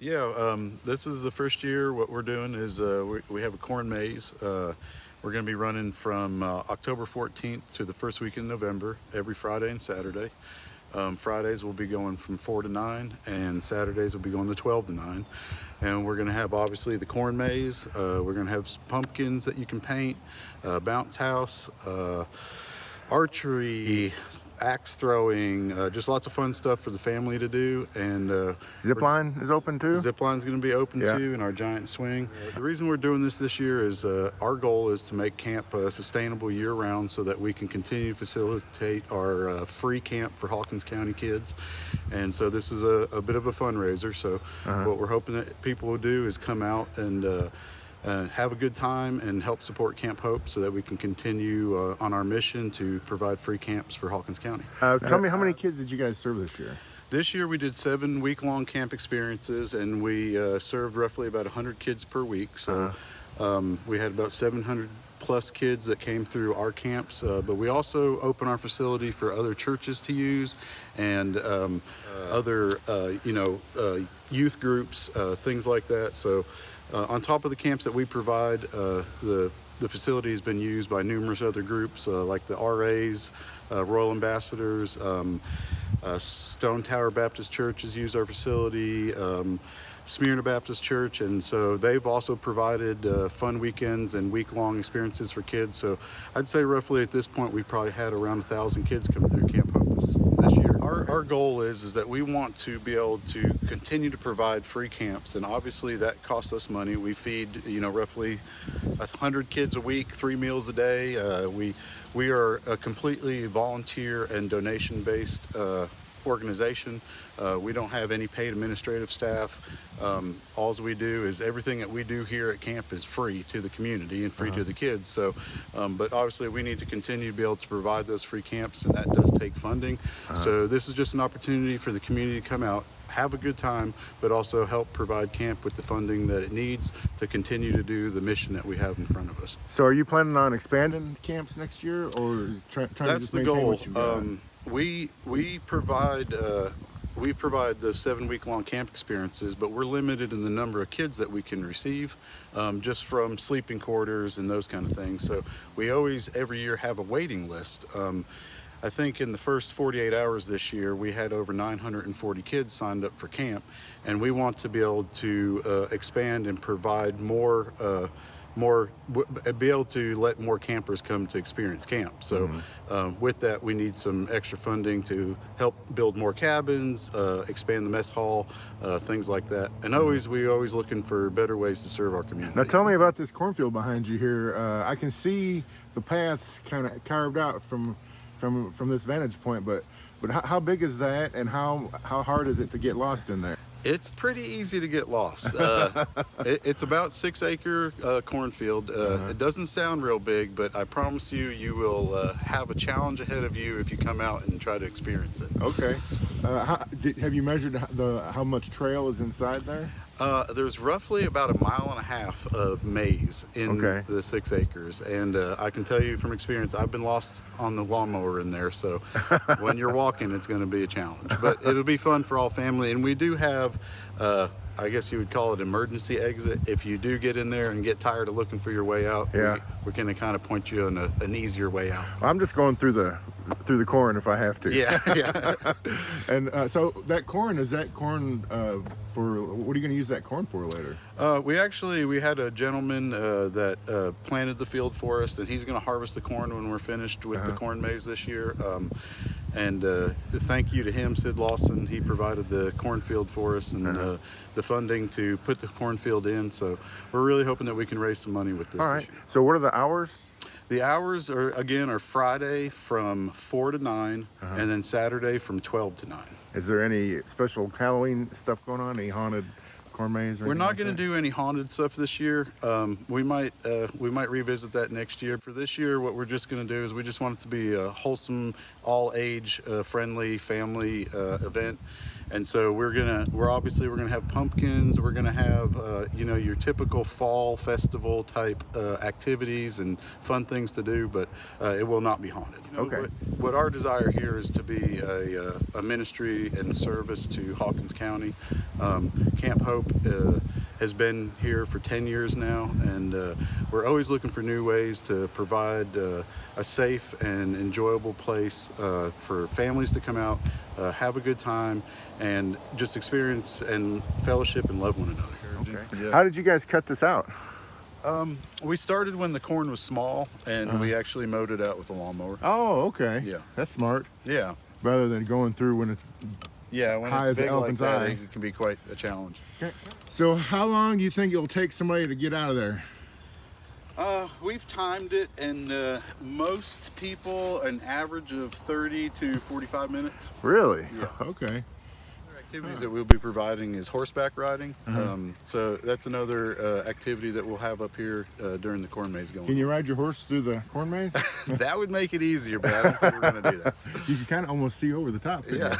This is the first year. What we're doing is we have a corn maze. We're going to be running from October 14th to the first week in November, every Friday and Saturday. Fridays we'll be going from 4 to 9, and Saturdays we'll be going to 12 to 9. And we're going to have obviously the corn maze. We're going to have pumpkins that you can paint, bounce house, archery, axe throwing, just lots of fun stuff for the family to do. And Zip line is open too? Zip line's going to be open too, in our giant swing. The reason we're doing this year is our goal is to make camp sustainable year round, so that we can continue to facilitate our free camp for Hawkins County kids. And so this is a bit of a fundraiser. So what we're hoping that people will do is come out and have a good time and help support Camp Hope, so that we can continue on our mission to provide free camps for Hawkins County. Tell me, how many kids did you guys serve this year? This year we did 7 week-long camp experiences, and we served roughly about 100 kids per week. So we had about 700 plus kids that came through our camps, but we also open our facility for other churches to use, and other youth groups, things like that. So on top of the camps that we provide, the facility has been used by numerous other groups, like the RAs, Royal Ambassadors, Stone Tower Baptist Church has used our facility, Smyrna Baptist Church, and so they've also provided fun weekends and week-long experiences for kids. So I'd say roughly at this point we've probably had around 1,000 kids come through Camp Hope this year. Our goal is that we want to be able to continue to provide free camps, and obviously that costs us money. We feed roughly 100 kids a week, 3 meals a day. We are a completely volunteer and donation-based organization. We don't have any paid administrative staff. All we do is everything that we do here at camp is free to the community and free to the kids. So, but obviously we need to continue to be able to provide those free camps, and that does take funding. So this is just an opportunity for the community to come out, have a good time, but also help provide camp with the funding that it needs to continue to do the mission that we have in front of us. So are you planning on expanding camps next year, or is trying to just maintain what you've got? We provide the 7 week-long camp experiences, but we're limited in the number of kids that we can receive, just from sleeping quarters and those kind of things. So we always, every year, have a waiting list. I think in the first 48 hours this year, we had over 940 kids signed up for camp, and we want to be able to expand and provide be able to let more campers come to experience camp. So with that, we need some extra funding to help build more cabins, expand the mess hall, things like that. And we're always looking for better ways to serve our community. Now tell me about this cornfield behind you here. I can see the paths kind of carved out from this vantage point, but how big is that, and how hard is it to get lost in there? It's pretty easy to get lost. It's about 6-acre cornfield. It doesn't sound real big, but I promise you, you will have a challenge ahead of you if you come out and try to experience it. Okay. Have you measured how much trail is inside there? There's roughly about 1.5 miles of maze in the 6 acres, and I can tell you from experience, I've been lost on the lawnmower in there. So when you're walking, it's going to be a challenge, but it'll be fun for all family. And we do have, I guess you would call it emergency exit. If you do get in there and get tired of looking for your way out, we're going to kind of point you on an easier way out. I'm just going through the corn if I have to. Yeah. And so that corn, is that corn for, what are you going to use that corn for later? We had a gentleman that planted the field for us, and he's going to harvest the corn when we're finished with the corn maze this year. And thank you to him, Sid Lawson. He provided the cornfield for us and the funding to put the cornfield in. So we're really hoping that we can raise some money with this this year. So what are the hours? The hours are Friday from 4 to 9, and then Saturday from 12 to 9. Is there any special Halloween stuff going on? Any haunted corn maze? We're not going to do any haunted stuff this year. We might revisit that next year. For this year, what we're just going to do is we just want it to be a wholesome, all-age, friendly family event. And so we're gonna have pumpkins. We're gonna have your typical fall festival type activities and fun things to do, but it will not be haunted. What our desire here is to be a ministry and service to Hawkins County. Camp Hope has been here for 10 years now, and we're always looking for new ways to provide a safe and enjoyable place for families to come out, have a good time, and just experience and fellowship and love one another. Okay. Yeah. How did you guys cut this out? We started when the corn was small, and we actually mowed it out with a lawnmower. Oh, okay. Yeah. That's smart. Yeah. Rather than going through when it's Yeah, when high it's as an big like elephant's that, eye. it can be quite a challenge. okay. So how long do you think it'll take somebody to get out of there? We've timed it, and most people an average of 30 to 45 minutes. Really? Yeah. Okay. Other activities that we'll be providing is horseback riding. So that's another activity that we'll have up here during the corn maze going. Can you ride your horse through the corn maze? That would make it easier, but I don't think we're going to do that. You can kind of almost see over the top. Yeah.